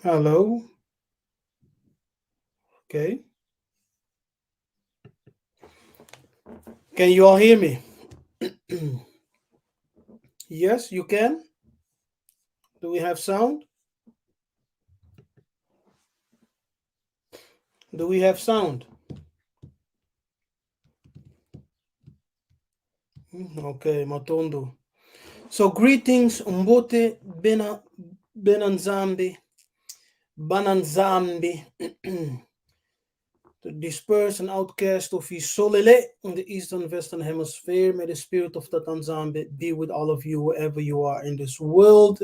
Hello. Okay. Can you all hear me? Yes, you can. Do we have sound? Do we have sound? Okay, Matondo. So greetings, Umbote Benanzambi, Bananzambi, the dispersed and outcast of Isolele in the eastern western hemisphere. May the spirit of Tatanzambi be with all of you wherever you are in this world.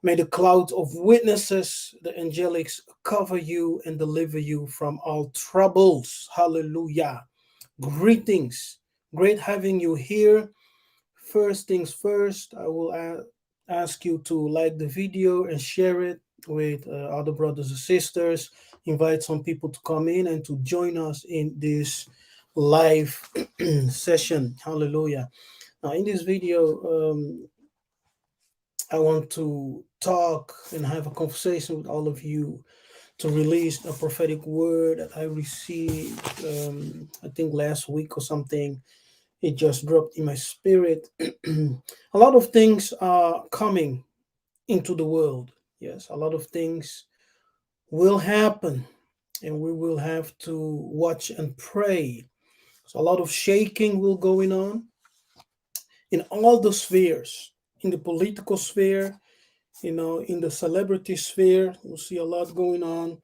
May the cloud of witnesses, the angelics, cover you and deliver you from all troubles. Hallelujah. Greetings. Great having you here. First things first, I will ask you to like the video and share it with other brothers and sisters. Invite some people to come in and to join us in this live session. Hallelujah. Now, in this video, I want to talk and have a conversation with all of you to release a prophetic word that I received, I think last week or something. It just dropped in my spirit. A lot of things are coming into the world. Yes, a lot of things will happen, and we will have to watch and pray. So, a lot of shaking will going on in all the spheres, in the political sphere, in the celebrity sphere. We'll see a lot going on,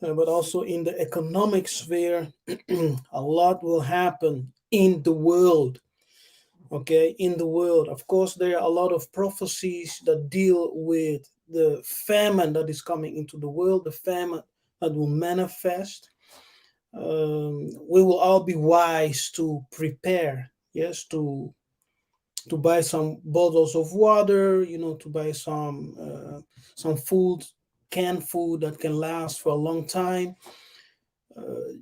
but also in the economic sphere. A lot will happen in the world. Okay, in the world, of course, there are a lot of prophecies that deal with the famine that is coming into the world, the famine that will manifest. We will all be wise to prepare, yes, to buy some bottles of water, to buy some food, canned food that can last for a long time,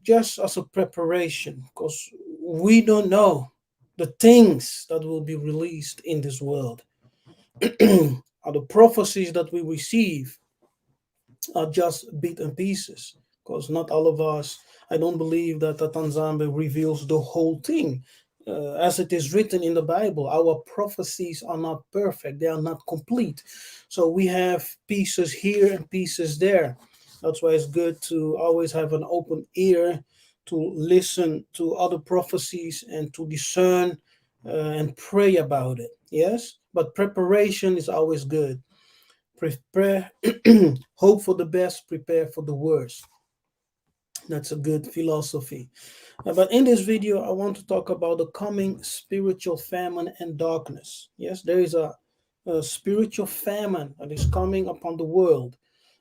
just as a preparation, because we don't know the things that will be released in this world. Are the prophecies that we receive are just bits and pieces, because not all of us, I don't believe that Tatanzambe reveals the whole thing. As it is written in the Bible, our prophecies are not perfect, they are not complete. So we have pieces here and pieces there. That's why it's good to always have an open ear to listen to other prophecies and to discern and pray about it. Yes, but preparation is always good. Prepare, hope for the best, prepare for the worst. That's a good philosophy. But in this video, I want to talk about the coming spiritual famine and darkness. Yes, there is a spiritual famine that is coming upon the world,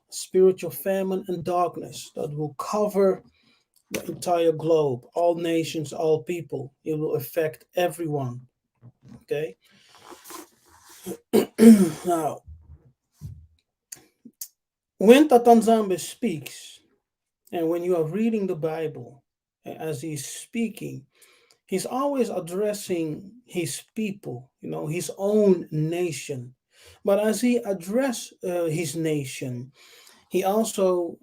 spiritual famine and darkness that will cover the entire globe, all nations, all people. It will affect everyone. Okay. Now, when Tatanzambe speaks, and when you are reading the Bible, as he's speaking, he's always addressing his people, his own nation. But as he addressed his nation, he also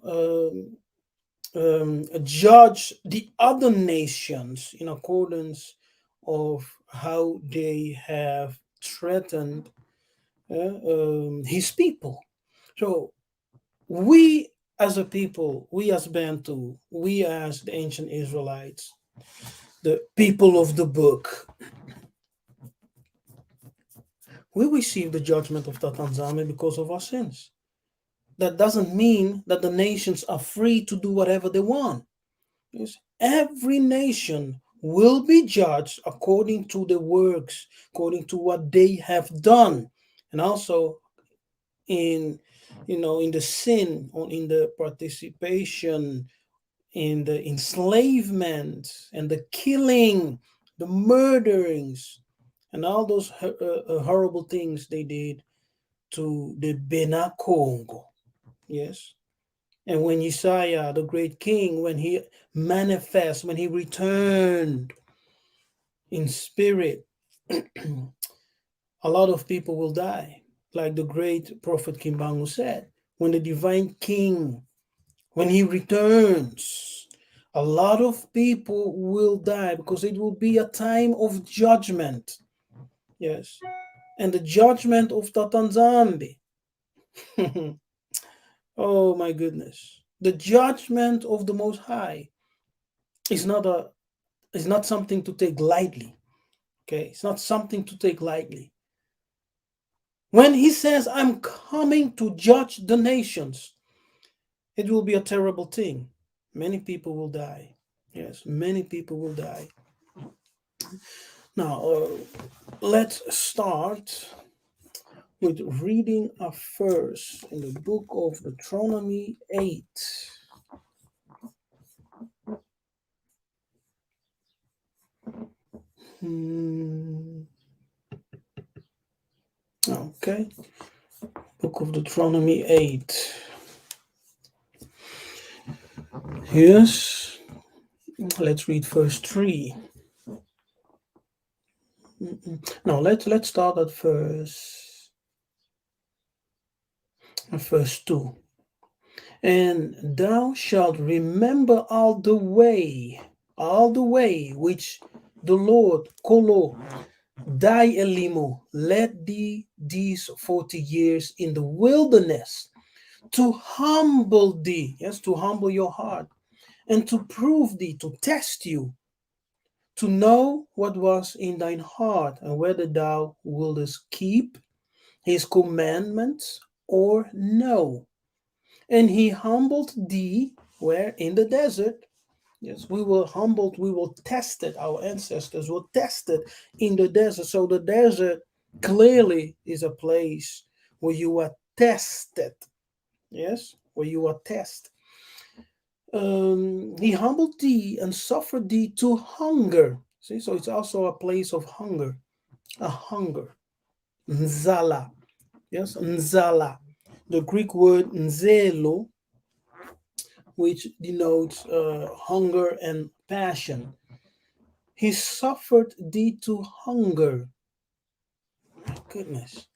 judged the other nations in accordance of how they have threatened his people. So we as a people, we as Bantu, we as the ancient Israelites, the people of the book, we receive the judgment of Tatanzame because of our sins. That doesn't mean that the nations are free to do whatever they want. Yes. Every nation will be judged according to the works, according to what they have done, and also in in the sin or in the participation in the enslavement and the killing, the murderings, and all those horrible things they did to the Bena Congo. Yes. And when Yiseka'yah, the great king, when he manifests, when he returned in spirit, a lot of people will die. Like the great prophet Kimbangu said, when the divine king, when he returns, a lot of people will die because it will be a time of judgment. Yes. And the judgment of Tatanzambi. Oh my goodness. The judgment of the Most High is not something to take lightly. Okay, it's not something to take lightly. When he says, I'm coming to judge the nations, it will be a terrible thing. Many people will die. Yes, many people will die. Now, let's start with reading a verse in the book of Deuteronomy 8. Okay, book of Deuteronomy 8. Yes, let's read verse 3. No, let's start at verse 2. And thou shalt remember all the way which the Lord Kolo thy Elimo led thee these 40 years in the wilderness to humble thee, yes, to humble your heart, and to prove thee, to test you, to know what was in thine heart, and whether thou wouldest keep his commandments or no. And he humbled thee where? In the desert. Yes, we were humbled, we were tested, our ancestors were tested in the desert. So the desert clearly is a place where you are tested. Yes, where you are tested. He humbled thee and suffered thee to hunger. See, so it's also a place of hunger, a hunger. Nzala. Yes, nzala. The Greek word nzelo, which denotes hunger and passion. He suffered thee to hunger. My goodness.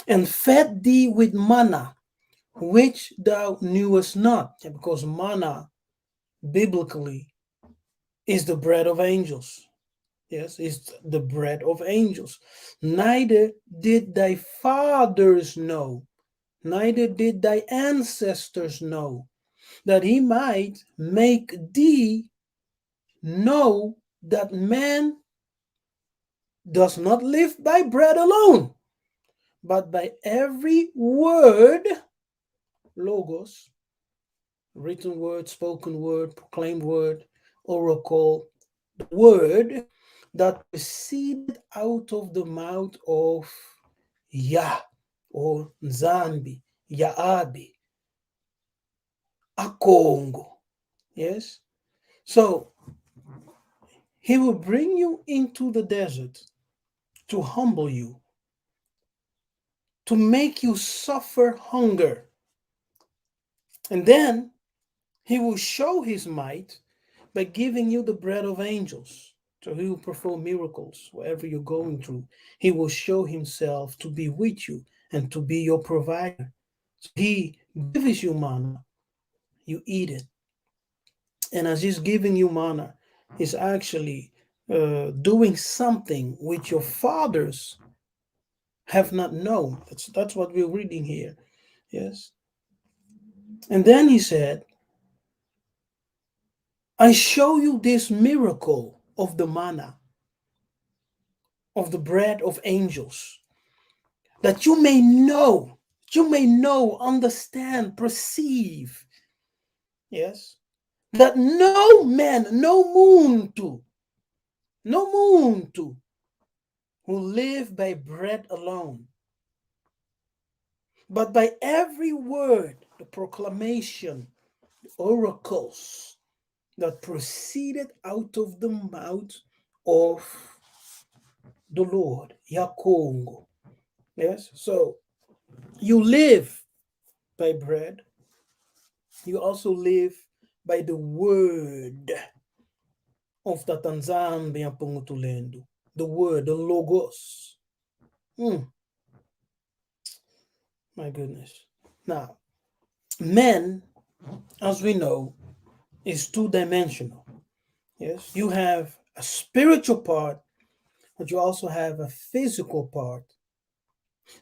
And fed thee with manna, which thou knewest not. Yeah, because manna, biblically, is the bread of angels. Yes, it's the bread of angels. Neither did thy fathers know, neither did thy ancestors know, that he might make thee know that man does not live by bread alone, but by every word, logos, written word, spoken word, proclaimed word, oracle, the word that proceeded out of the mouth of Yah or Nzambi, Yaabi, Akongo. Yes? So he will bring you into the desert to humble you, to make you suffer hunger. And then he will show his might by giving you the bread of angels. So he will perform miracles wherever you're going through. He will show himself to be with you and to be your provider. So he gives you manna, you eat it. And as he's giving you manna, he's actually doing something which your fathers have not known. That's what we're reading here. Yes. And then he said, I show you this miracle of the manna, of the bread of angels, that you may know, understand, perceive, yes, that no man, no moon to, who live by bread alone, but by every word, the proclamation, the oracles that proceeded out of the mouth of the Lord, Yakongo. Yes, so you live by bread, you also live by the word of the Tanzania Pungutulendo, the word, the logos. My goodness. Now, Man, as we know, is two-dimensional. Yes, you have a spiritual part, but you also have a physical part.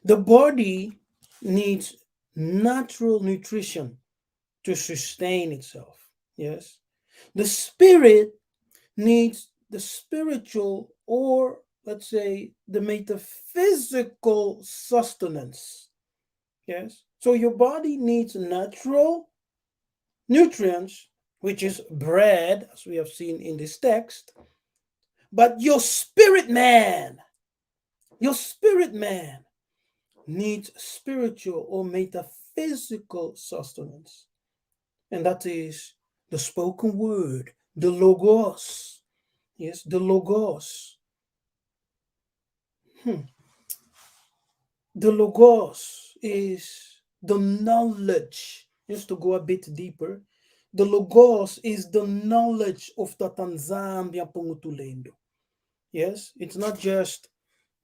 The body needs natural nutrition to sustain itself. Yes, the spirit needs the spiritual, or let's say the metaphysical sustenance. Yes, so your body needs natural nutrients, which is bread, as we have seen in this text, but your spirit man needs spiritual or metaphysical sustenance, and that is the spoken word, the logos. Yes, the logos. Hmm. The logos is the knowledge. Just to go a bit deeper, the logos is the knowledge of Tatanzambia Pongutulendo. Yes, it's not just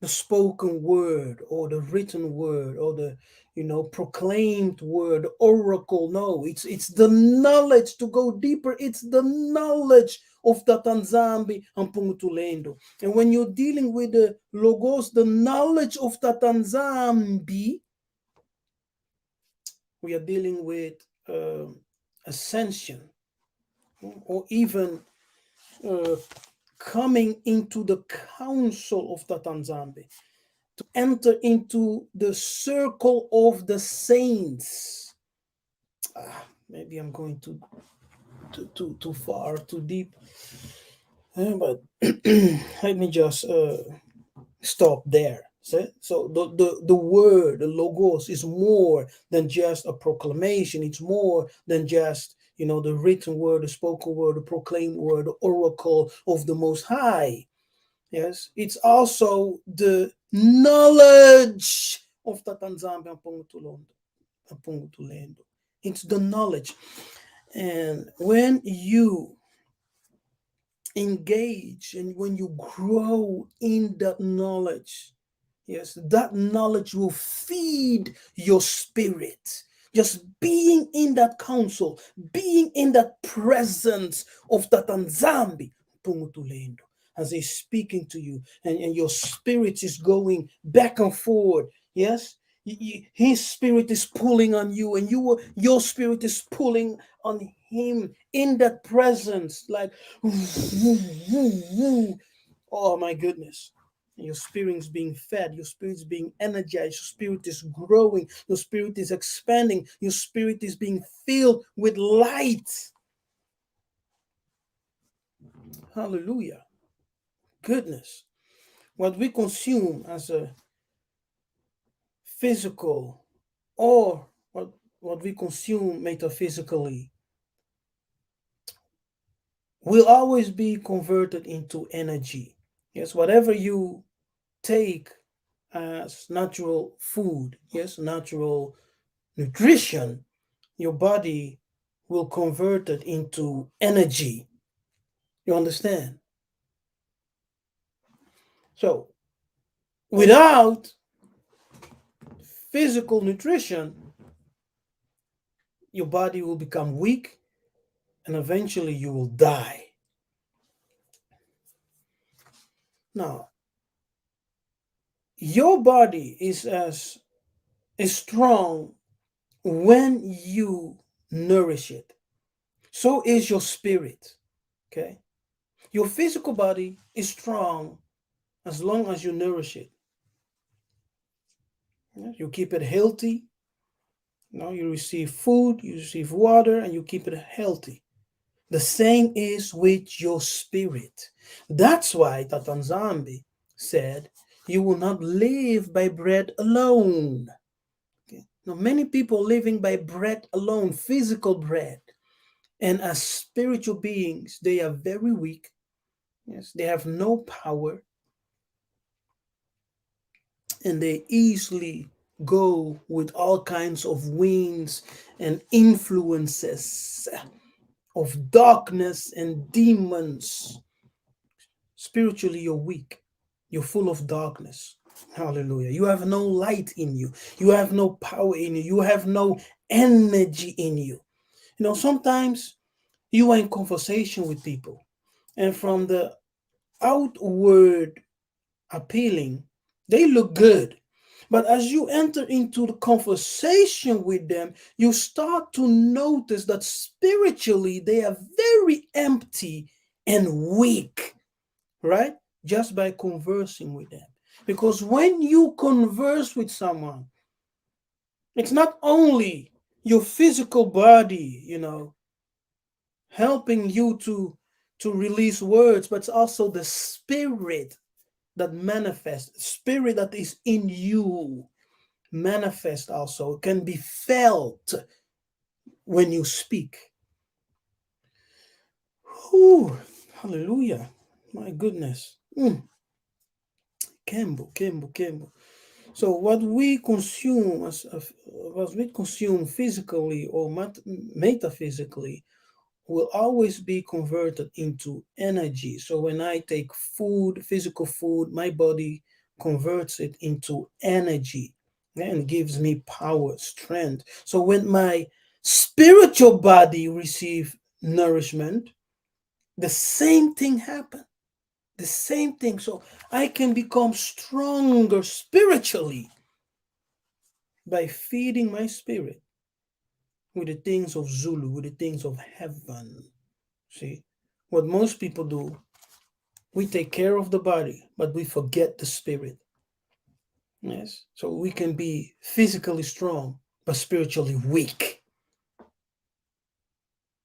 the spoken word or the written word or the proclaimed word, oracle. No, it's the knowledge. To go deeper, it's the knowledge of the Tanzambi and Pungutulendo. And when you're dealing with the logos, the knowledge of the Tanzambi, we are dealing with ascension, or even uh, coming into the council of the Tanzambi, to enter into the circle of the saints. Maybe I'm going too far, too deep, but let me just stop there. So the word, the logos, is more than just a proclamation. It's more than just the written word, the spoken word, the proclaimed word, the oracle of the Most High. Yes, it's also the knowledge of Tatanzambi Apungutulendo. It's the knowledge. And when you engage and when you grow in that knowledge, yes, that knowledge will feed your spirit. Just being in that council, being in that presence of that Nzambi, Pungutulendo, as he's speaking to you, and your spirit is going back and forward. Yes, his spirit is pulling on you, and your spirit is pulling on him in that presence, like, oh my goodness. Your spirit is being fed, your spirit is being energized, your spirit is growing, your spirit is expanding, your spirit is being filled with light. Hallelujah. Goodness. What we consume as a physical, or what we consume metaphysically, will always be converted into energy. Yes, whatever you take as natural food, yes, natural nutrition, your body will convert it into energy. You understand? So, without physical nutrition, your body will become weak and eventually you will die. Now, your body is strong when you nourish it. So is your spirit. Okay? Your physical body is strong as long as you nourish it. You keep it healthy. You receive food, you receive water, and you keep it healthy. The same is with your spirit. That's why Tatanzambi said, "You will not live by bread alone." Okay? Now, many people living by bread alone, physical bread, and as spiritual beings, they are very weak. Yes, they have no power, and they easily go with all kinds of winds and influences of darkness and demons. Spiritually, you're weak. You're full of darkness. Hallelujah. You have no light in you. You have no power in you. You have no energy in you. Sometimes you are in conversation with people, and from the outward appealing, they look good. But as you enter into the conversation with them, you start to notice that spiritually they are very empty and weak, right? Just by conversing with them. Because when you converse with someone, it's not only your physical body, helping you to release words, but it's also the spirit that manifests, spirit that is in you manifest also, can be felt when you speak. Whew, hallelujah. My goodness. Kembo, Kembo, Kembo. So what we consume what we consume physically or metaphysically will always be converted into energy. So when I take food, physical food, my body converts it into energy and gives me power, strength. So when my spiritual body receive nourishment, the same thing happens. The same thing. So I can become stronger spiritually by feeding my spirit with the things of Zulu, with the things of heaven. See, what most people do, we take care of the body, but we forget the spirit. Yes. So we can be physically strong, but spiritually weak.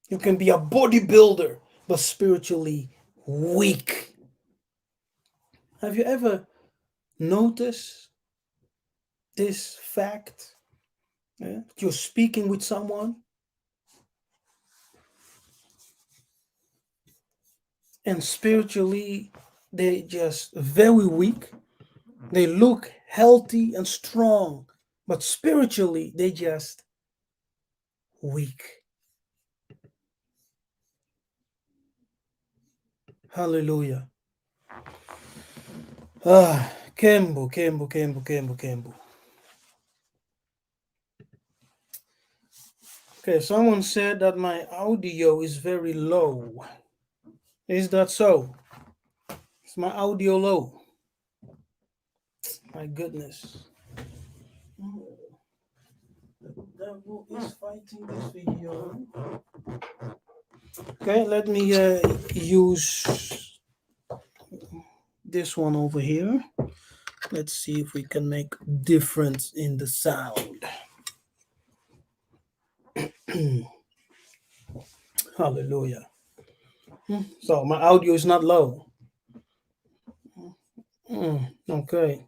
You can be a bodybuilder, but spiritually weak. Have you ever noticed this fact? Yeah? You're speaking with someone and spiritually they just very weak. They look healthy and strong, but spiritually they just weak. Hallelujah. Kembo, Kembo, Kembo, Kembo, Kembo. Okay, someone said that my audio is very low. Is that so? Is my audio low? My goodness. The devil is fighting this video. Okay, let me use this one over here. Let's see if we can make difference in the sound. Hallelujah. So my audio is not low. Okay.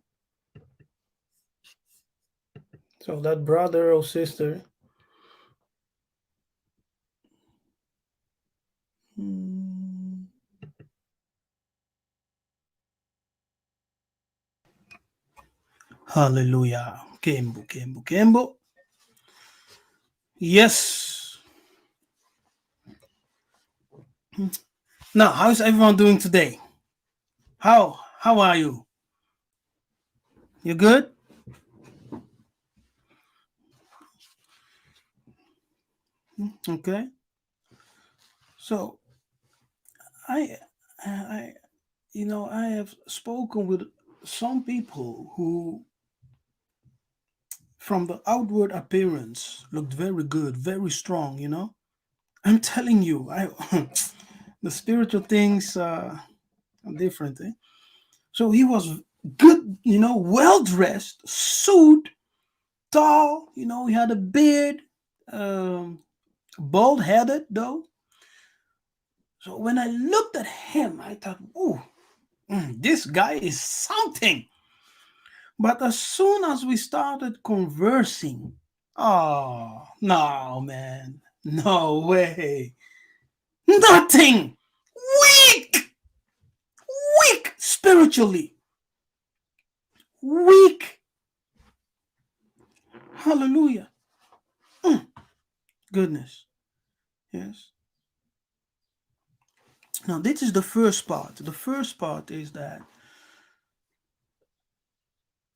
So that brother or sister. Hallelujah. Kembo, Kembo, Kembo. Yes. Now, how's everyone doing today? How are you? You good? Okay. So I I I have spoken with some people who from the outward appearance looked very good, very strong. I'm telling you, I the spiritual things are different. So he was good, well dressed, suit, tall. He had a beard, um, bald headed though. So when I looked at him, I thought, "Oh, this guy is something." But as soon as we started conversing, oh no, man, no way, nothing, weak, weak spiritually, weak. Hallelujah. Goodness. Yes. Now, this is the first part. The first part is that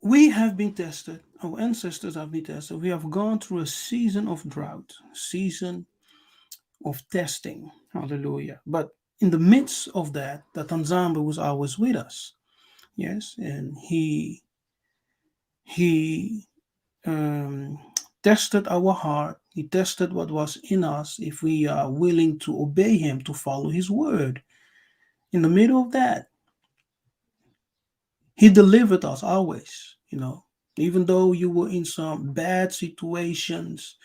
we have been tested. Our ancestors have been tested. We have gone through a season of drought, season of testing. Hallelujah. But in the midst of that, the Tanzamba was always with us. Yes, and he um, tested our heart. He tested what was in us if we are willing to obey him, to follow his word. In the middle of that, he delivered us always. Even though you were in some bad situations,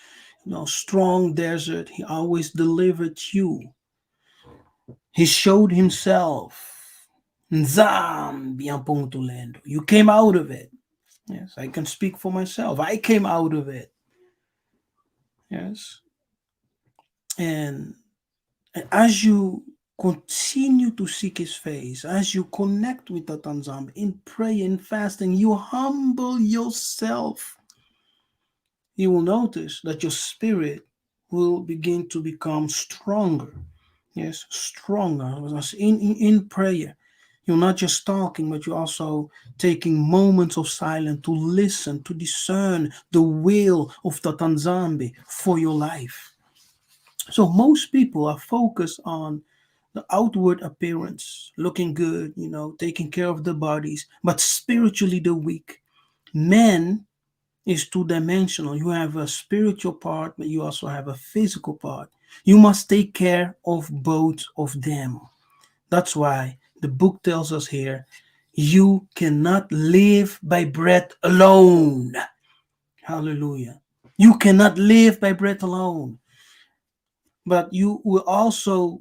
strong desert, he always delivered you. He showed himself. Nzambi Ampuntulendo. You came out of it. Yes, I can speak for myself. I came out of it. Yes. And as you continue to seek his face, as you connect with the Tanzam in prayer and fasting, you humble yourself. You will notice that your spirit will begin to become stronger. Yes, stronger. In prayer, you're not just talking, but you're also taking moments of silence to listen, to discern the will of the Tanzambi for your life. So most people are focused on the outward appearance, looking good, taking care of the bodies, but spiritually they're weak. Men is two-dimensional. You have a spiritual part, but you also have a physical part. You must take care of both of them. That's why the book tells us here, you cannot live by bread alone. Hallelujah. You cannot live by bread alone. But you also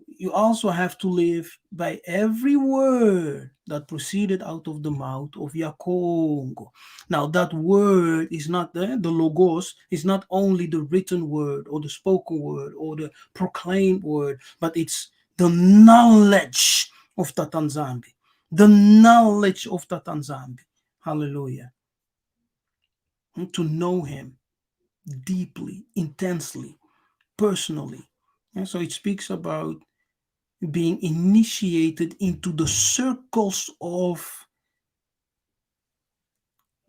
have to live by every word that proceeded out of the mouth of Yakongo. Now that word is not the logos, is not only the written word or the spoken word or the proclaimed word, but it's the knowledge of Tatanzambi. The knowledge of Tatanzambi. Hallelujah. And to know him deeply, intensely, personally. And so it speaks about being initiated into the circles of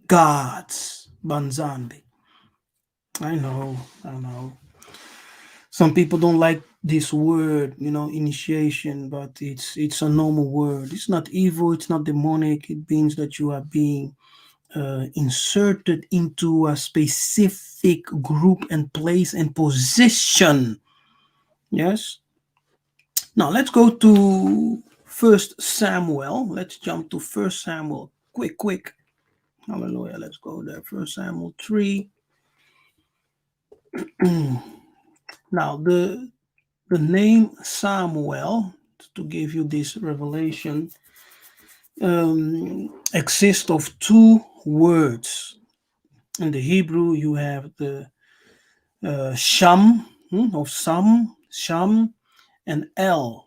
God's Banzambi. I know. Some people don't like this word, initiation, but it's a normal word. It's not evil, it's not demonic. It means that you are being inserted into a specific group and place and position. Yes. Now let's go to First Samuel. Let's jump to First Samuel. Quick. Hallelujah. Let's go there. First Samuel 3. Now the name Samuel, to give you this revelation, exists of two words. In the Hebrew, you have the Sham of Sham, and El.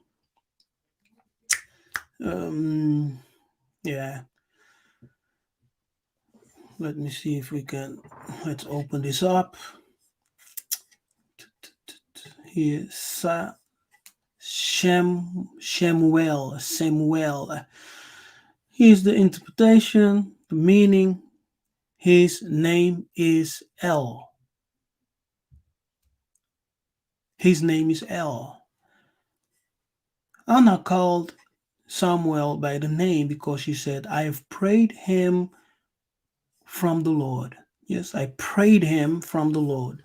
Yeah. Let me see if we can. Let's open this up. Here, Shemuel. Here's the interpretation, the meaning. His name is El. His name is El. Anna called Samuel by the name because she said, I have prayed him from the Lord. Yes, I prayed him from the Lord.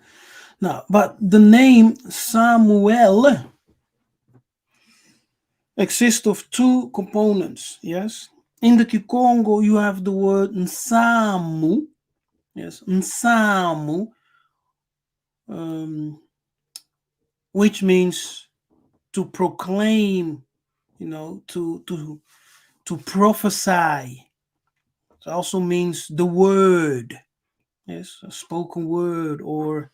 Now, but the name Samuel exists of two components. Yes, in the Kikongo you have the word Nsamu. Yes, Nsamu, which means to proclaim, to prophesy. It also means the word. Yes, a spoken word or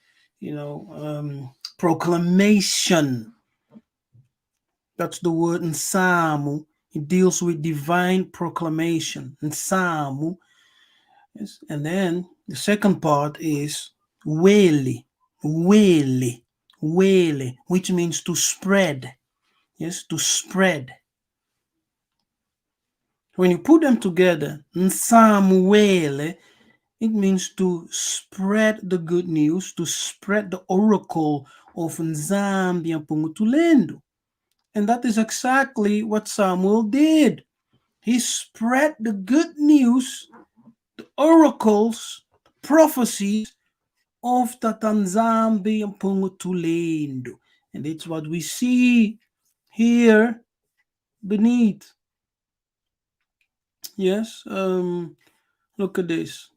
proclamation. That's the word Nsamu. It deals with divine proclamation. Nsamu. Yes. And then the second part is wele, which means to spread. Yes, to spread. When you put them together, Nsamuele It means to spread the good news, to spread the oracle of Nzambi ang pungutulendo. And that is exactly what Samuel did. He spread the good news, the oracles, prophecies of Tatanzambi ang pungutulendo. And it's what we see here beneath. Yes, look at this.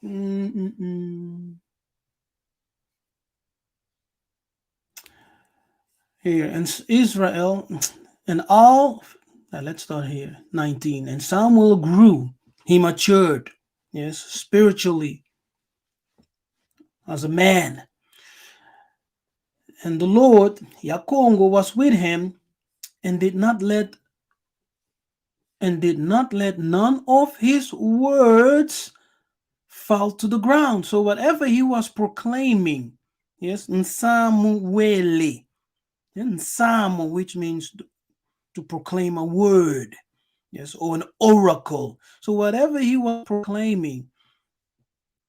Here, and Israel, and all, let's start here, 19. And Samuel grew, he matured, yes, spiritually as a man. And the Lord, Yakongo, was with him and did not let none of his words fall to the ground. So whatever he was proclaiming, yes, Nsamuele, Nsamu, which means to proclaim a word, yes, or an oracle. So whatever he was proclaiming,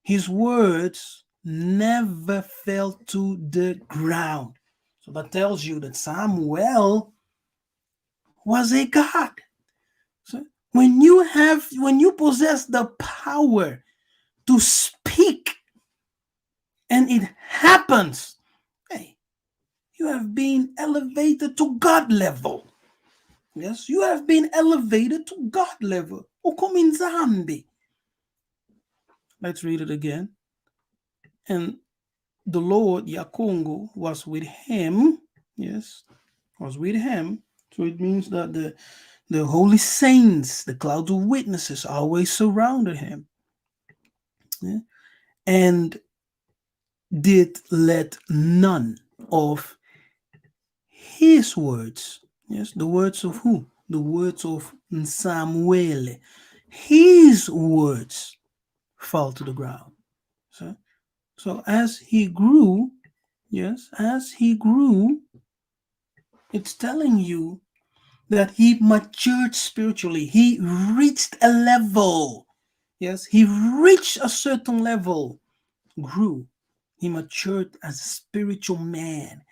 his words never fell to the ground. So that tells you that Samuel was a God. So when you possess the power to speak and it happens, hey, you have been elevated to God level. Yes, you have been elevated to God level. Ukominzambi. Let's read it again. And the Lord Yakongo was with him. Yes, was with him. So it means that the holy saints, the clouds of witnesses, always surrounded him. Yeah? And did let none of his words, yes, the words of who? The words of Samuel, his words fall to the ground. So as he grew, yes, as he grew, it's telling you that he matured spiritually. He reached a level. Yes, he reached a certain level, grew. He matured as a spiritual man.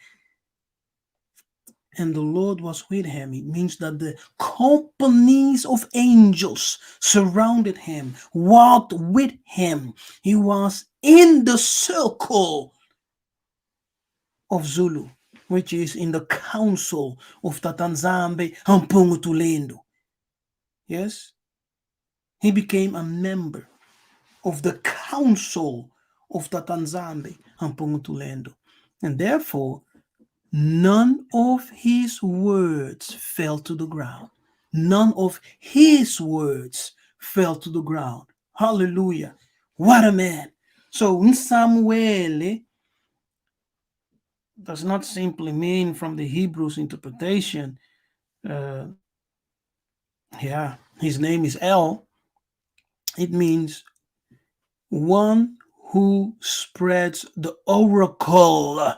And the Lord was with him. It means that the companies of angels surrounded him, walked with him. He was in the circle of Zulu, which is in the council of Tatanzambe and Pungutulendo. Yes, he became a member of the council of Tatanzambe and Pungutulendo. And therefore, none of his words fell to the ground. None of his words fell to the ground. Hallelujah. What a man. So, Samuel does not simply mean from the Hebrews interpretation, his name is El. It means one who spreads the oracle.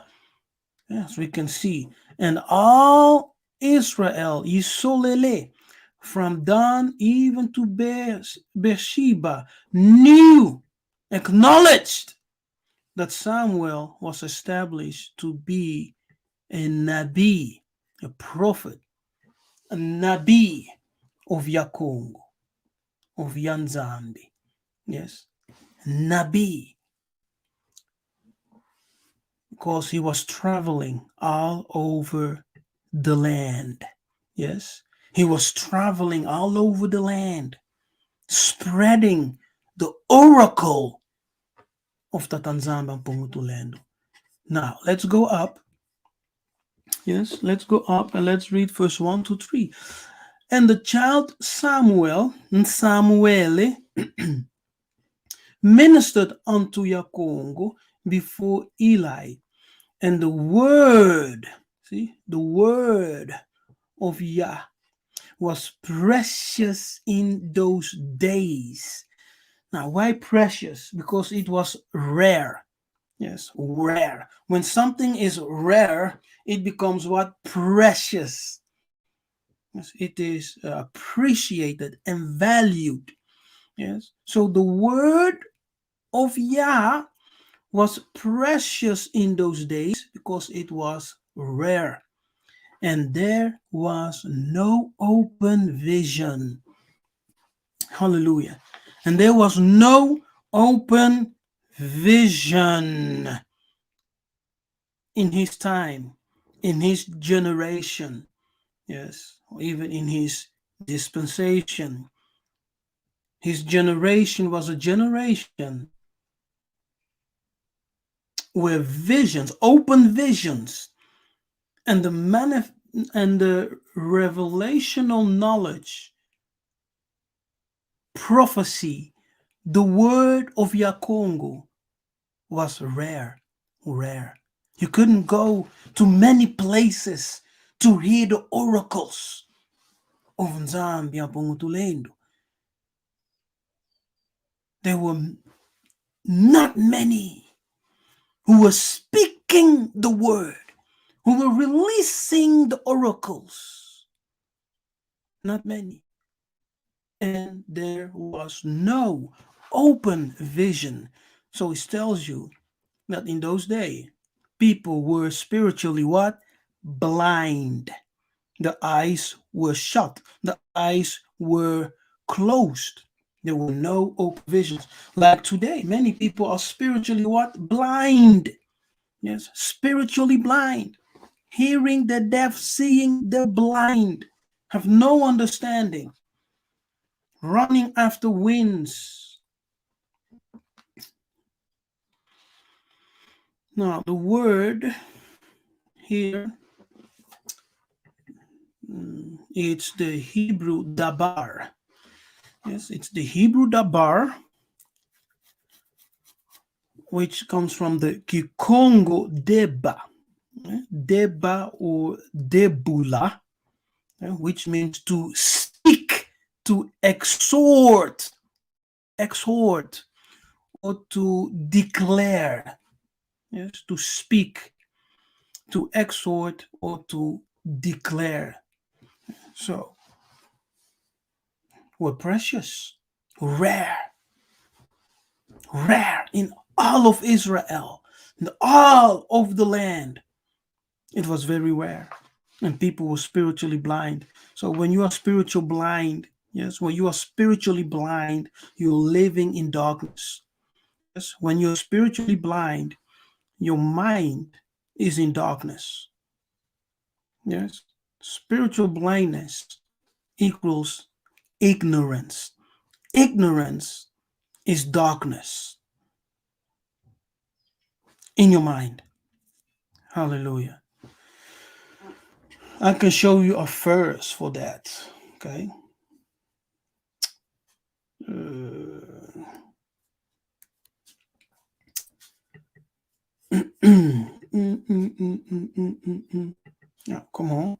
Yes, we can see. And all Israel, Yisolele, from Dan even to Beersheba, knew, acknowledged that Samuel was established to be a Nabi, a prophet, a Nabi of Yakongo, of Yanzambi. Yes, Nabi, because he was traveling all over the land. Yes, he was traveling all over the land, spreading the oracle of Tatanzamba Pungutulendo. Now, let's go up. Yes, let's go up and let's read verse 1 to 3. And the child Samuel, Samuele, ministered unto Yakongo before Eli. And the word, see, the word of Yah was precious in those days. Now, why precious? Because it was rare. Yes, rare. When something is rare, it becomes what? Precious. Yes, it is appreciated and valued. Yes. So the word of Yah was precious in those days because it was rare. And there was no open vision. Hallelujah. And there was no open vision in his time, in his generation, yes, or even in his dispensation. His generation was a generation where visions, open visions, and the revelational knowledge, prophecy, the word of Yakongo was rare, rare. You couldn't go to many places to hear the oracles of Nzambi Apongutulendo. There were not many who were speaking the word, who were releasing the oracles. Not many. And there was no open vision. So it tells you that in those days, people were spiritually what? Blind. The eyes were shut. The eyes were closed. There were no open visions. Like today, many people are spiritually what? Blind. Yes, spiritually blind. Hearing the deaf, seeing the blind. Have no understanding. Running after winds. Now, the word here, it's the Hebrew dabar. Yes, it's the Hebrew dabar, which comes from the Kikongo deba. Deba or debula, which means to speak, to exhort, or to declare. Yes, to speak, to exhort, or to declare. So, we're precious, rare, rare in all of Israel, in all of the land. It was very rare. And people were spiritually blind. So when you are spiritual blind, yes, when you are spiritually blind, you're living in darkness. Yes, when you're spiritually blind, your mind is in darkness. Yes, spiritual blindness equals ignorance. Ignorance is darkness in your mind. Hallelujah. I can show you a verse for that. Okay. Yeah, come on.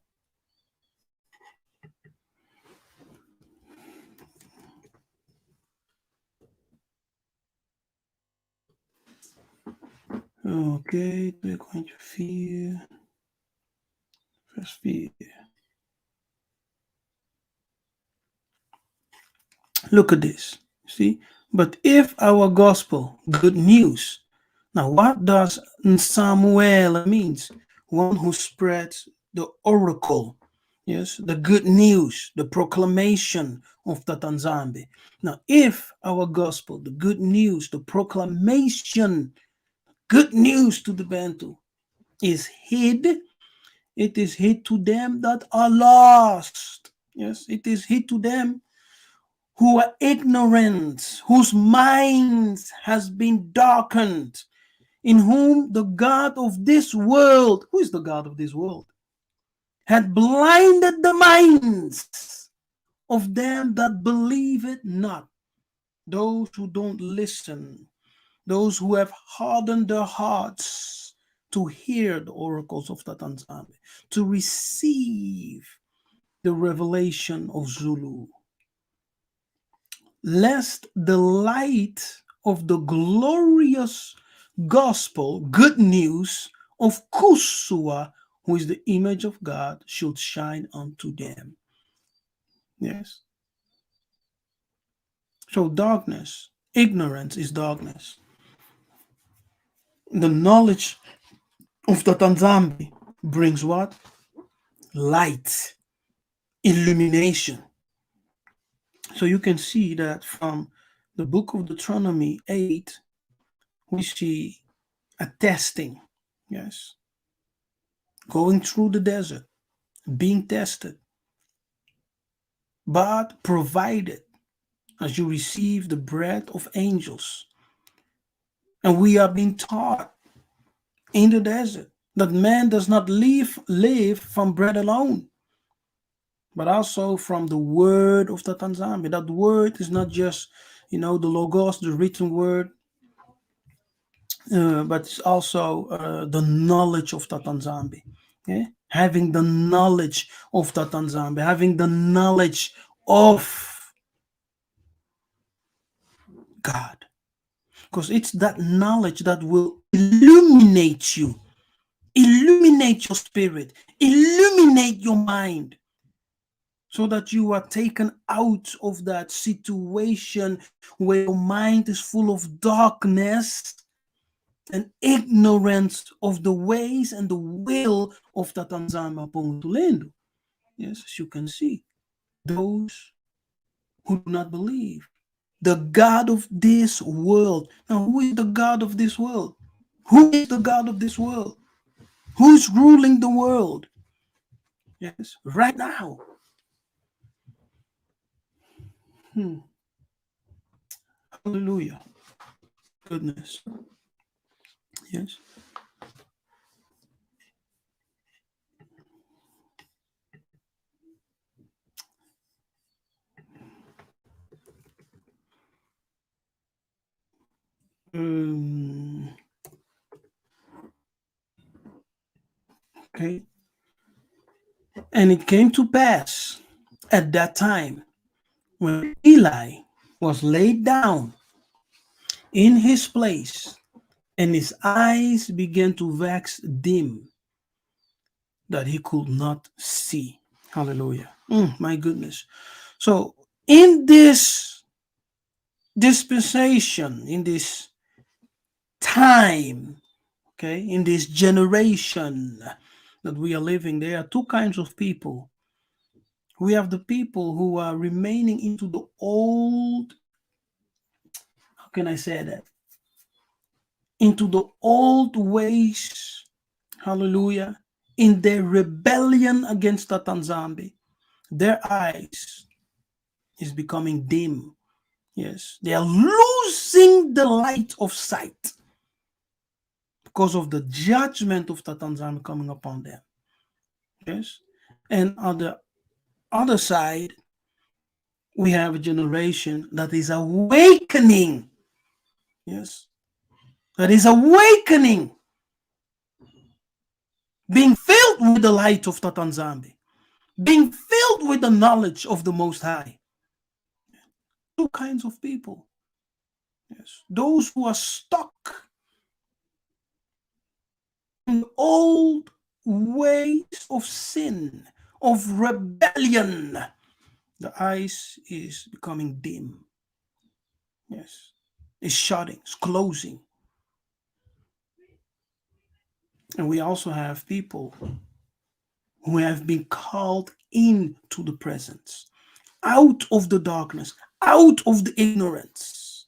Okay, 2,4, vers 4. Look at this. See? But if our gospel, good news. Now, what does Samuel means? One who spreads the oracle. Yes, the good news, the proclamation of Tatanzambe. Now, if our gospel, the good news, the proclamation, good news to the Bantu is hid, it is hid to them that are lost. Yes, it is hid to them who are ignorant, whose minds has been darkened, in whom the God of this world, who is the God of this world, had blinded the minds of them that believe it not, those who don't listen, those who have hardened their hearts to hear the oracles of Tatanzame, to receive the revelation of Zulu, lest the light of the glorious gospel, good news of Kusua, who is the image of God, should shine unto them. Yes. So darkness, ignorance is darkness. The knowledge of the Tanzambi brings what? Light, illumination. So you can see that from the book of Deuteronomy 8, we see a testing. Yes. Going through the desert, being tested, but provided as you receive the bread of angels. And we are being taught in the desert that man does not live from bread alone, but also from the word of the Tanzania. That word is not just, the logos, the written word, but it's also the knowledge of the Tanzania. Yeah? Having the knowledge of the Tanzania, having the knowledge of God. Because it's that knowledge that will illuminate your spirit, illuminate your mind, so that you are taken out of that situation where your mind is full of darkness and ignorance of the ways and the will of the Tanzania Pongtulendo. Yes, as you can see, those who do not believe. The God of this world. Now, who is the God of this world? Who is the God of this world? Who's ruling the world? Yes, right now. Hallelujah. Goodness. Yes. Okay. And it came to pass at that time when Eli was laid down in his place and his eyes began to wax dim that he could not see. Hallelujah. My goodness. So, in this dispensation, in this time, okay, in this generation that we are living, there are two kinds of people. We have the people who are remaining into the old, how can I say that? Into the old ways, hallelujah, in their rebellion against the Tanzambi. Their eyes is becoming dim. Yes, they are losing the light of sight because of the judgment of the Tanzania coming upon them. Yes, and on the other side, we have a generation that is awakening. Yes, that is awakening, being filled with the light of the Tanzania, being filled with the knowledge of the Most High. Two kinds of people. Yes, those who are stuck in old ways of sin, of rebellion. The eyes is becoming dim. Yes, it's shutting, it's closing. And we also have people who have been called into the presence, out of the darkness, out of the ignorance.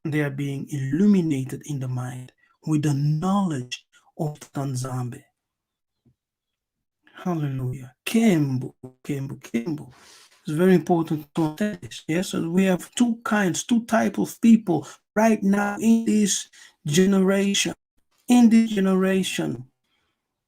They are being illuminated in the mind with the knowledge of Tanzambe. Hallelujah. Kembu, Kembu, Kembu. It's very important to understand this. Yes, so we have two types of people right now in this generation. In this generation,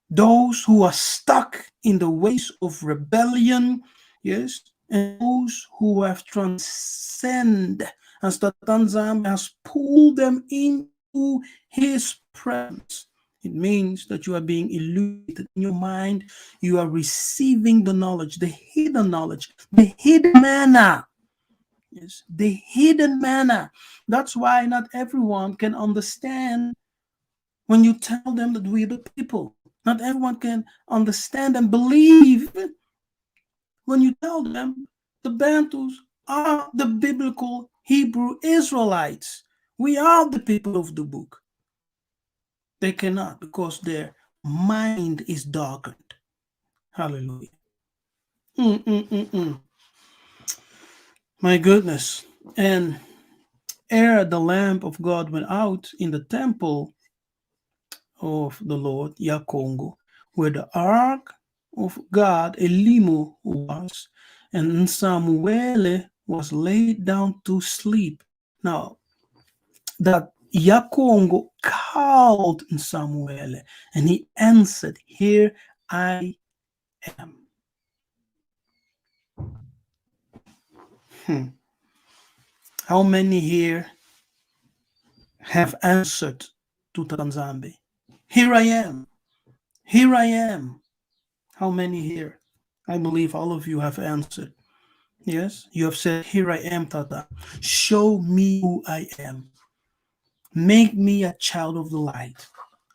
those who are stuck in the ways of rebellion, yes, and those who have transcended, as the Tanzam has pulled them into his presence. It means that you are being illuminated in your mind. You are receiving the knowledge, the hidden knowledge, the hidden manna. Yes, the hidden manna. That's why not everyone can understand when you tell them that we're the people. Not everyone can understand and believe when you tell them the Bantus are the biblical Hebrew Israelites. We are the people of the book. They cannot because their mind is darkened. Hallelujah. Mm-mm-mm-mm. My goodness. And ere the lamp of God went out in the temple of the Lord, Yakongo, where the ark of God, Elimu, was, and Samuel was laid down to sleep. Now, that Yakongo called Samuel, and he answered, "Here I am." Hmm. How many here have answered to Tanzambi? Here I am. Here I am. How many here? I believe all of you have answered. Yes, you have said, "Here I am, Tata. Show me who I am. Make me a child of the light."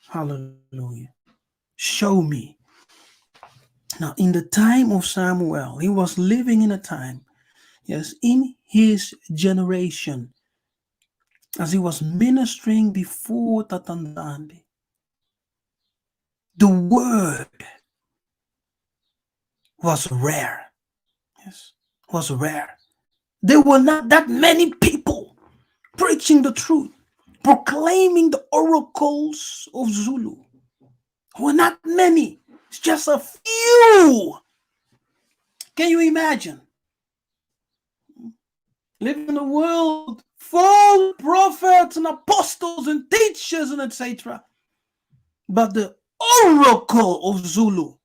Hallelujah. Show me. Now, in the time of Samuel, he was living in a time, yes, in his generation, as he was ministering before Tatanzambi, the word was rare. Yes, was rare. There were not that many people preaching the truth, proclaiming the oracles of Zulu. There were not many. It's just a few. Can you imagine? Living in a world full of prophets and apostles and teachers and etc. But the oracle of Zulu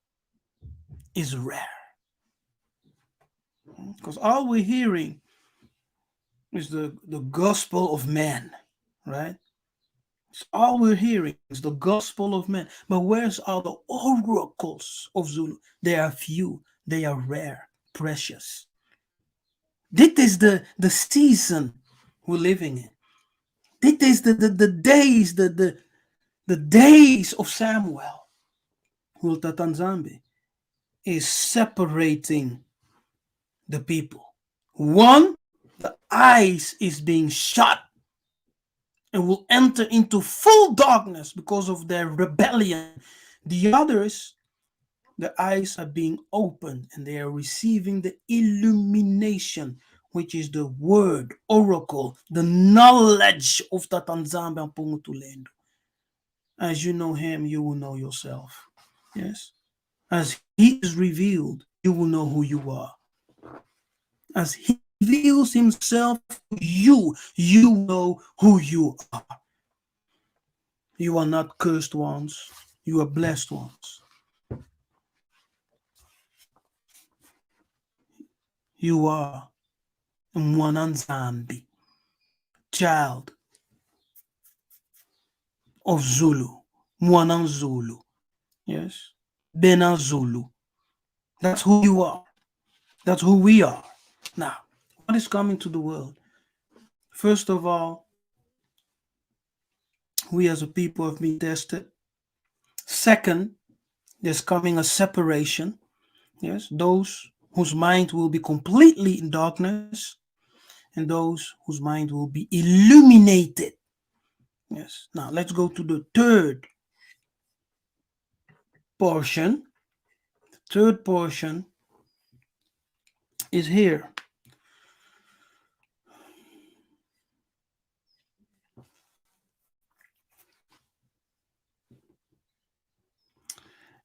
is rare. Because all we're hearing is the gospel of man, right? So all we're hearing is the gospel of man. But where's all the oracles of Zulu? They are few, they are rare, precious. This is the season we're living in. This is the days, the days of Samuel. Tanzambi is separating the people. One, the eyes is being shut and will enter into full darkness because of their rebellion. The others, the eyes are being opened and they are receiving the illumination, which is the word, oracle, the knowledge of Tatanzamba Pungutulendo. As you know him, you will know yourself. Yes. As he is revealed, you will know who you are. As he reveals himself to you, you know who you are. You are not cursed ones, you are blessed ones. You are Mwananzambi, child of Zulu, Mwananzulu, yes, Benazulu. That's who you are. That's who we are. Now, what is coming to the world? First of all, we as a people have been tested. Second, there's coming a separation. Yes, those whose mind will be completely in darkness and those whose mind will be illuminated. Yes. Now let's go to the third portion. The third portion is here.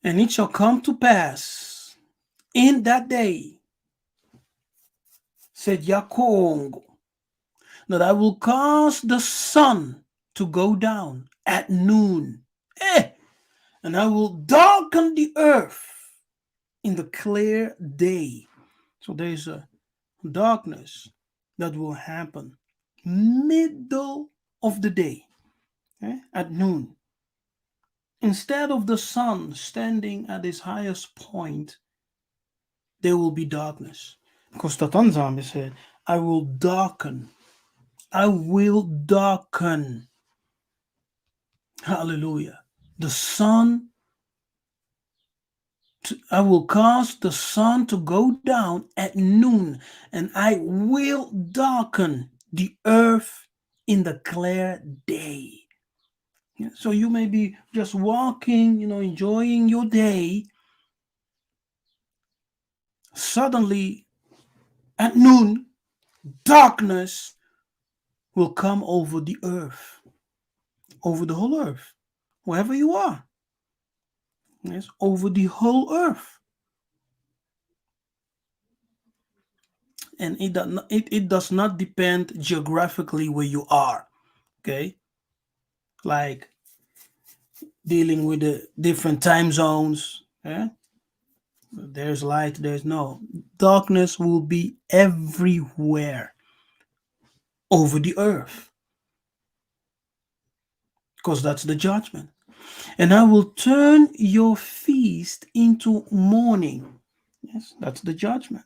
And it shall come to pass in that day, said Yakongo, that I will cause the sun to go down at noon. And I will darken the earth in the clear day. So there's a darkness that will happen middle of the day, at noon. Instead of the sun standing at its highest point, there will be darkness. Because Tatanzame said, I will darken. I will darken. Hallelujah. The sun I will cause the sun to go down at noon, and I will darken the earth in the clear day. Yeah, so you may be just walking, enjoying your day. Suddenly, at noon, darkness will come over the earth, over the whole earth, wherever you are. Yes, over the whole earth. And it does not depend geographically where you are. Okay, like dealing with the different time zones. Yeah? There's light, there's no. Darkness will be everywhere over the earth because that's the judgment. And I will turn your feast into mourning. Yes, that's the judgment.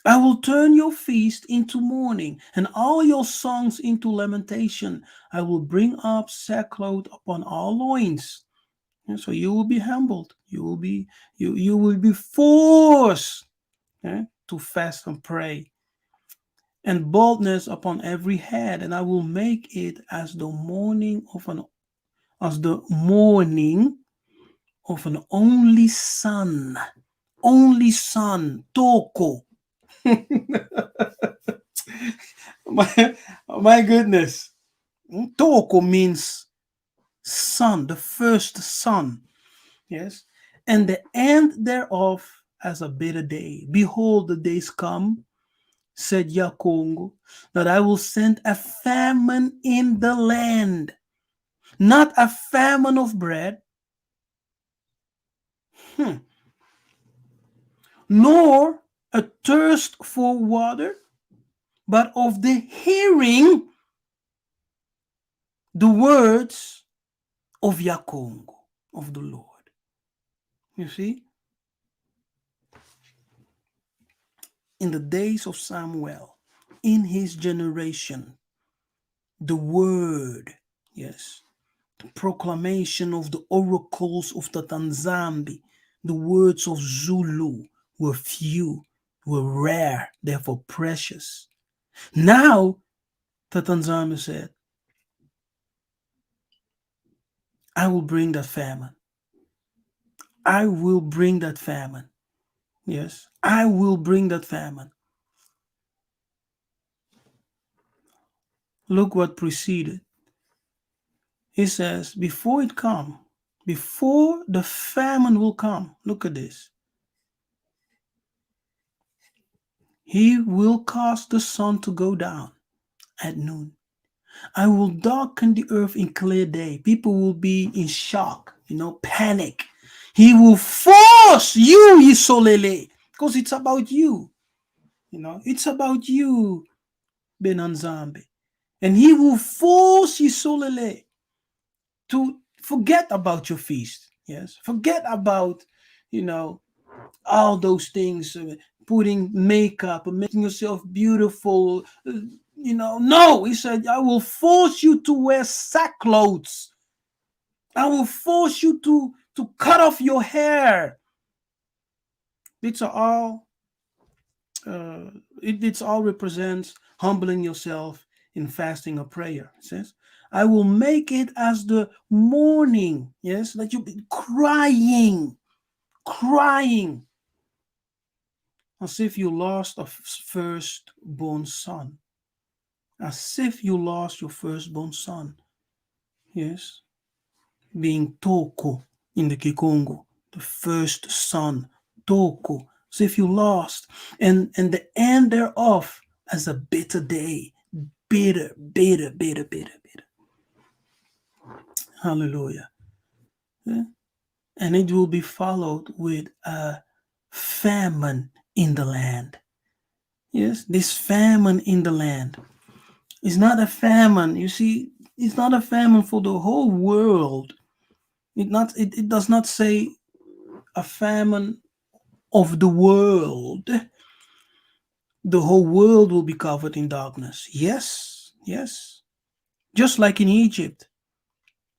I will turn your feast into mourning and all your songs into lamentation. I will bring up sackcloth upon all loins. And so you will be humbled. You will be forced, to fast and pray, and baldness upon every head, and I will make it as the morning of an only son, Toko. my, my goodness. Toko means son, the first son. Yes. And the end thereof as a bitter day. Behold, the days come, said Yakongo, that I will send a famine in the land, not a famine of bread, nor a thirst for water, but of the hearing the words of Yakongo, of the Lord. You see, in the days of Samuel, in his generation, the word, yes, the proclamation of the oracles of the Tanzambi, the words of Zulu were few, were rare, therefore precious. Now, the Tanzambi said, I will bring that famine. I will bring that famine. Yes, I will bring that famine. Look what preceded. He says, before it come, before the famine will come, look at this. He will cause the sun to go down at noon. I will darken the earth in clear day. People will be in shock, panic. He will force you, Yisolele, because it's about you. It's about you, Benanzambe. And he will force Yisolele to forget about your feast. Yes, forget about, all those things, putting makeup and making yourself beautiful. No, he said, I will force you to wear sackcloths. I will force you to cut off your hair. These are all, it all represents humbling yourself in fasting or prayer. It says, I will make it as the morning, yes, that you be crying, as if you lost a firstborn son. As if you lost your firstborn son. Yes. Being Toko in the Kikongo, the first son. Toko. As if you lost. And the end thereof as a bitter day. Bitter, bitter, bitter, bitter, bitter. Hallelujah. Yeah? And it will be followed with a famine in the land. Yes, this famine in the land. It's not a famine. You see, it's not a famine for the whole world. It does not say a famine of the world. The whole world will be covered in darkness. Yes, yes. Just like in Egypt.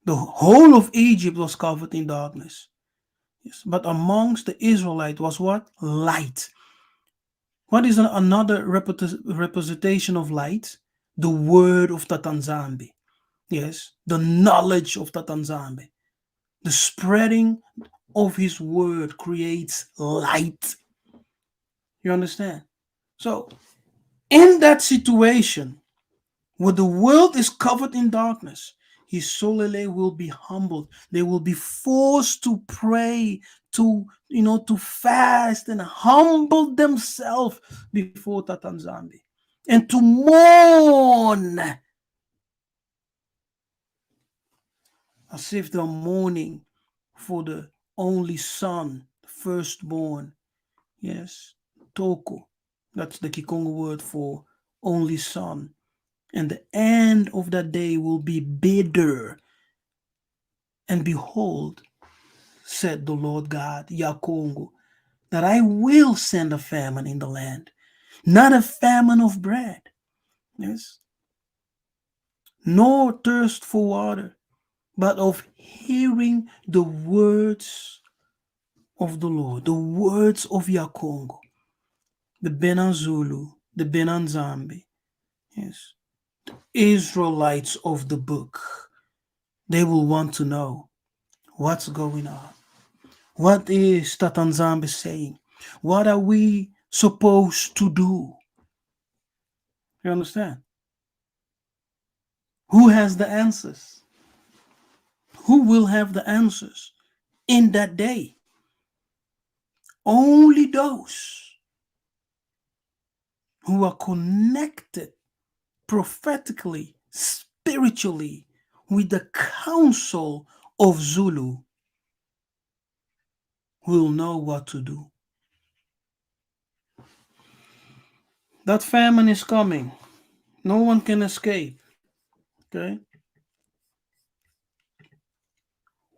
The whole of Egypt was covered in darkness. Yes. But amongst the Israelite was what? Light. What is another representation of light? The word of Tatanzambi. Yes. The knowledge of Tatanzambi. The spreading of his word creates light. You understand? So, in that situation, where the world is covered in darkness, his solele will be humbled. They will be forced to pray, to fast and humble themselves before Tatanzambi and to mourn as if they're mourning for the only son, firstborn. Yes, Toko. That's the Kikongo word for only son. And the end of that day will be bitter. And behold, said the Lord God, Yakongo, that I will send a famine in the land, not a famine of bread, yes, nor thirst for water, but of hearing the words of the Lord, the words of Yakongo, the Benanzulu, the Benanzambi, yes, Israelites of the book. They will want to know what's going on. What is Tatanzambi saying? What are we supposed to do? You understand? Who has the answers? Who will have the answers in that day? Only those who are connected prophetically, spiritually with the council of Zulu will know what to do. That famine is coming. No one can escape. Okay?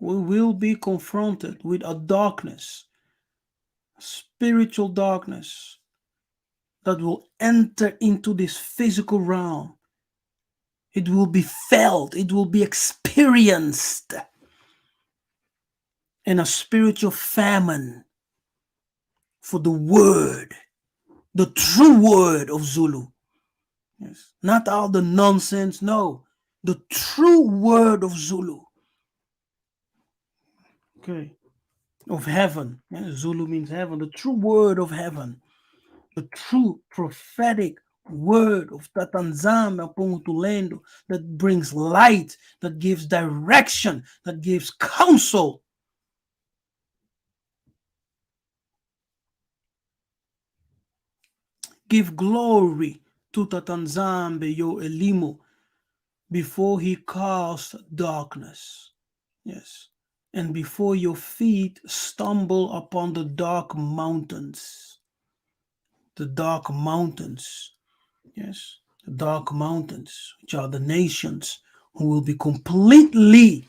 We will be confronted with a darkness, spiritual darkness that will enter into this physical realm. It will be felt, it will be experienced in a spiritual famine for the word, the true word of Zulu. Yes. Not all the nonsense, no. The true word of Zulu. Okay. Of heaven. Yeah, Zulu means heaven. The true word of heaven. The true prophetic word of Tatanzame Pongutulendo that brings light, that gives direction, that gives counsel. Give glory to Tatanzambe Yo Elimo before he casts darkness. Yes. And before your feet stumble upon the dark mountains. The dark mountains. Yes. The dark mountains, which are the nations who will be completely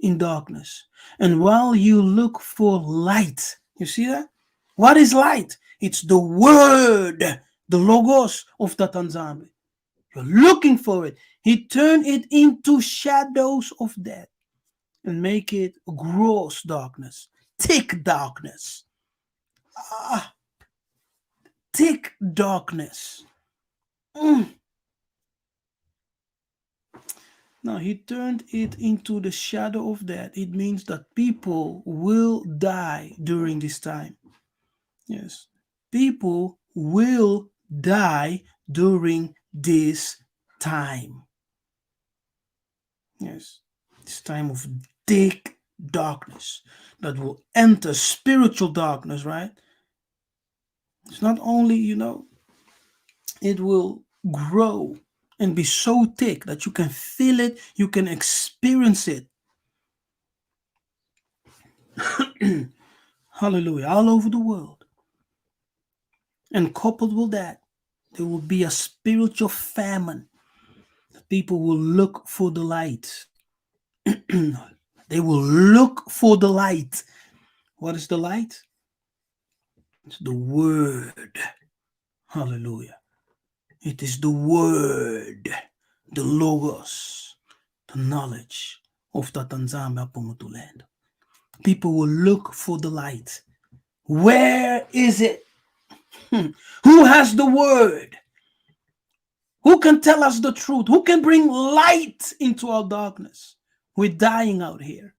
in darkness. And while you look for light, you see that? What is light? It's the word, the logos of Tatanzambe. You're looking for it. He turned it into shadows of death and make it gross darkness, thick darkness, ah, thick darkness. Now he turned it into the shadow of death. It means that people will die during this time. Yes, people will die during this time. Yes, this time of thick darkness that will enter spiritual darkness, right? It's not only, it will grow and be so thick that you can feel it, you can experience it. Hallelujah, all over the world. And coupled with that, there will be a spiritual famine. People will look for the light. They will look for the light. What is the light? It's the word. Hallelujah. It is the word, the logos, the knowledge of Tatanzame Apomutulendo. People will look for the light. Where is it? Who has the word? Who can tell us the truth? Who can bring light into our darkness? We're dying out here.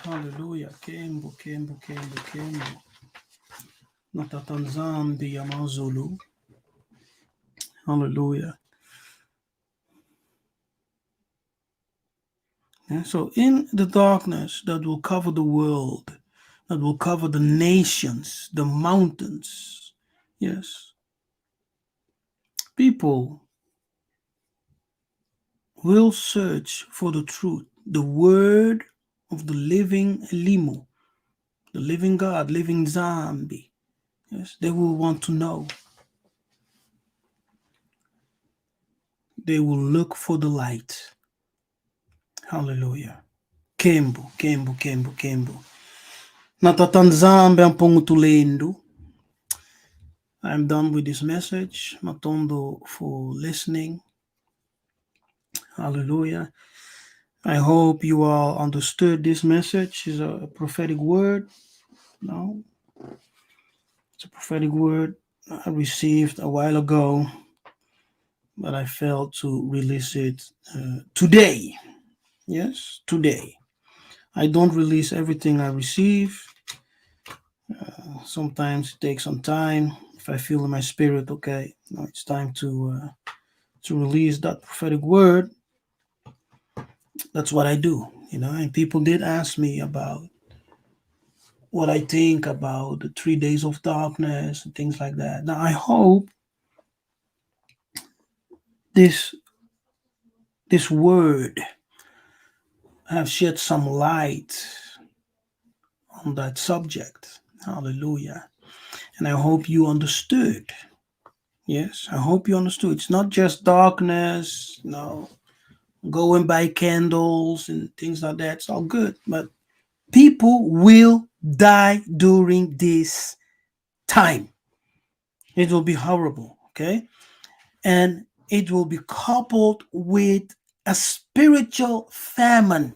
Hallelujah. Kembo, kembo, kembo, kembo. Natatanzambi Yamazulu. Hallelujah. And so in the darkness that will cover the world, that will cover the nations, the mountains, yes, people will search for the truth, the word of the living Elimu, the living God, living Zambi. Yes, they will want to know. They will look for the light. Hallelujah. Kembo, kembo, kembo, kembo. Natatanzambe ampongutulendo. I'm done with this message. Matondo for listening. Hallelujah. I hope you all understood this message. It's a prophetic word. No, it's a prophetic word I received a while ago, but I failed to release it today. Yes, today. I don't release everything I receive. Sometimes it takes some time. If I feel in my spirit, okay, no, it's time to release that prophetic word. That's what I do, And people did ask me about what I think about the 3 days of darkness and things like that. Now I hope this this word have shed some light on that subject. Hallelujah. And I hope you understood. Yes, I hope you understood. It's not just darkness, no, go and buy candles and things like that. It's all good. But people will die during this time. It will be horrible, okay? And it will be coupled with a spiritual famine.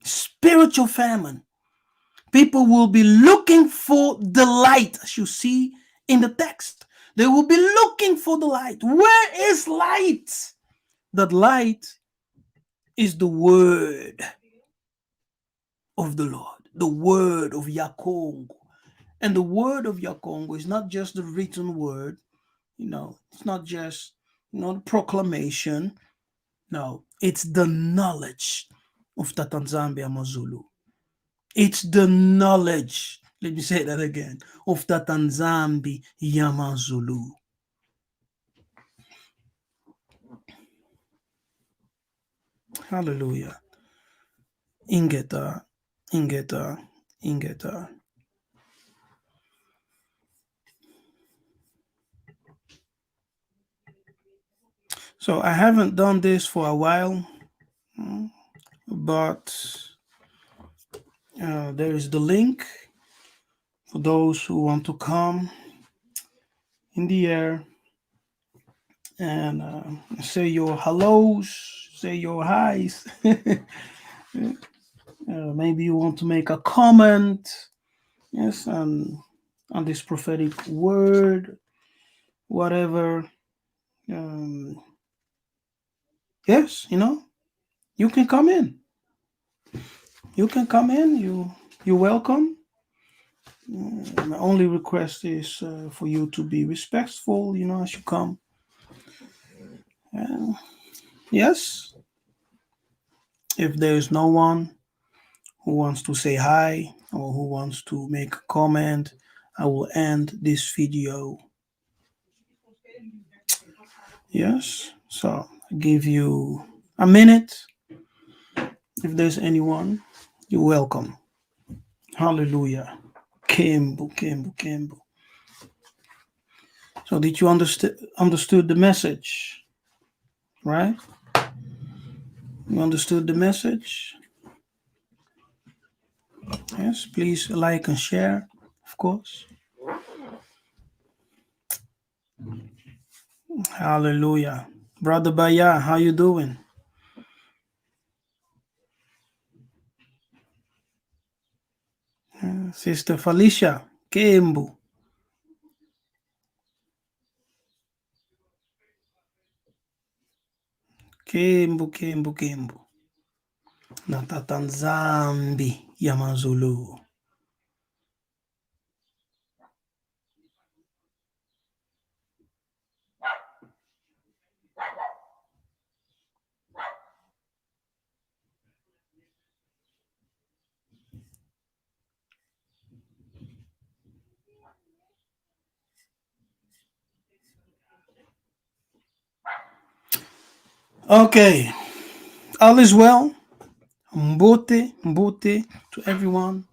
Spiritual famine. People will be looking for the light, as you see in the text. They will be looking for the light. Where is light? That light is the word of the Lord, the word of Yakongo. And the word of Yakongo is not just the written word, it's not just, proclamation. No, it's the knowledge of Tatanzambi Amazulu. It's the knowledge, let me say that again, of Tatanzambi Yamazulu. Hallelujah. Ingeta, ingeta, ingeta. So I haven't done this for a while, but there is the link for those who want to come in the air and say your hellos, say your highs. Maybe you want to make a comment, yes, on this prophetic word, whatever. Yes, you can come in. You can come in. You're welcome. My only request is for you to be respectful, as you come. Yes, if there is no one who wants to say hi or who wants to make a comment, I will end this video. Yes, so I give you a minute. If there's anyone, you're welcome. Hallelujah. Kembo, Kembo, Kembo. So did you understood the message? Right? You understood the message? Yes, please like and share, of course. Hallelujah. Brother Baya, how you doing? Sister Felicia, Kembu. Kembu, Kembu, Kembu. Natatanzambi Yamazulu. Okay, all is well. Mbote, mbote to everyone.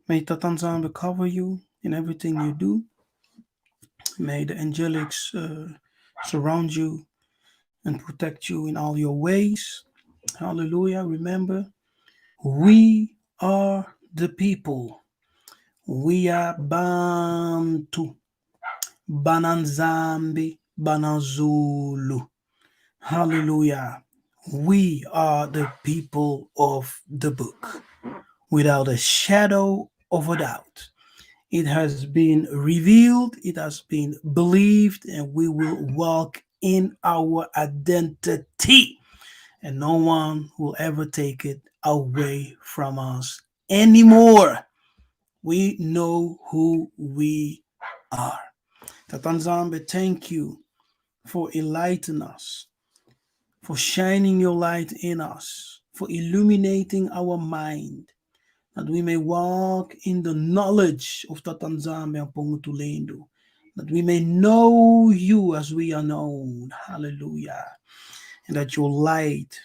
May Tatanzambe cover you in everything you do. May the angelics surround you and protect you in all your ways. Hallelujah. Remember, we are the people. We are Bantu, Bananzambi, Banazulu. Hallelujah. We are the people of the book without a shadow of a doubt. It has been revealed, it has been believed, and we will walk in our identity. And no one will ever take it away from us anymore. We know who we are. Tatanzambe, thank you for enlightening us, for shining your light in us, for illuminating our mind, that we may walk in the knowledge of Tatanzambe and Pongutulendo, that we may know you as we are known. Hallelujah. And that your light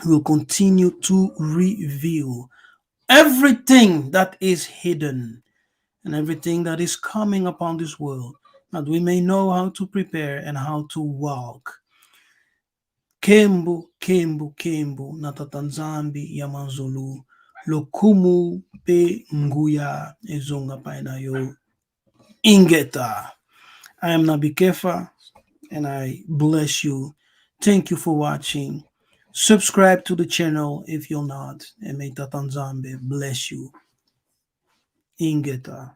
will continue to reveal everything that is hidden and everything that is coming upon this world, that we may know how to prepare and how to walk. Kembu, Kembu, Kembu, Natatanzambi, Yamanzulu, Lokumu, Pe Nguya, Ezonga Painayo, Ingeta. I am Nabikefa and I bless you. Thank you for watching. Subscribe to the channel if you're not, and may Tatanzambe bless you. Ingeta.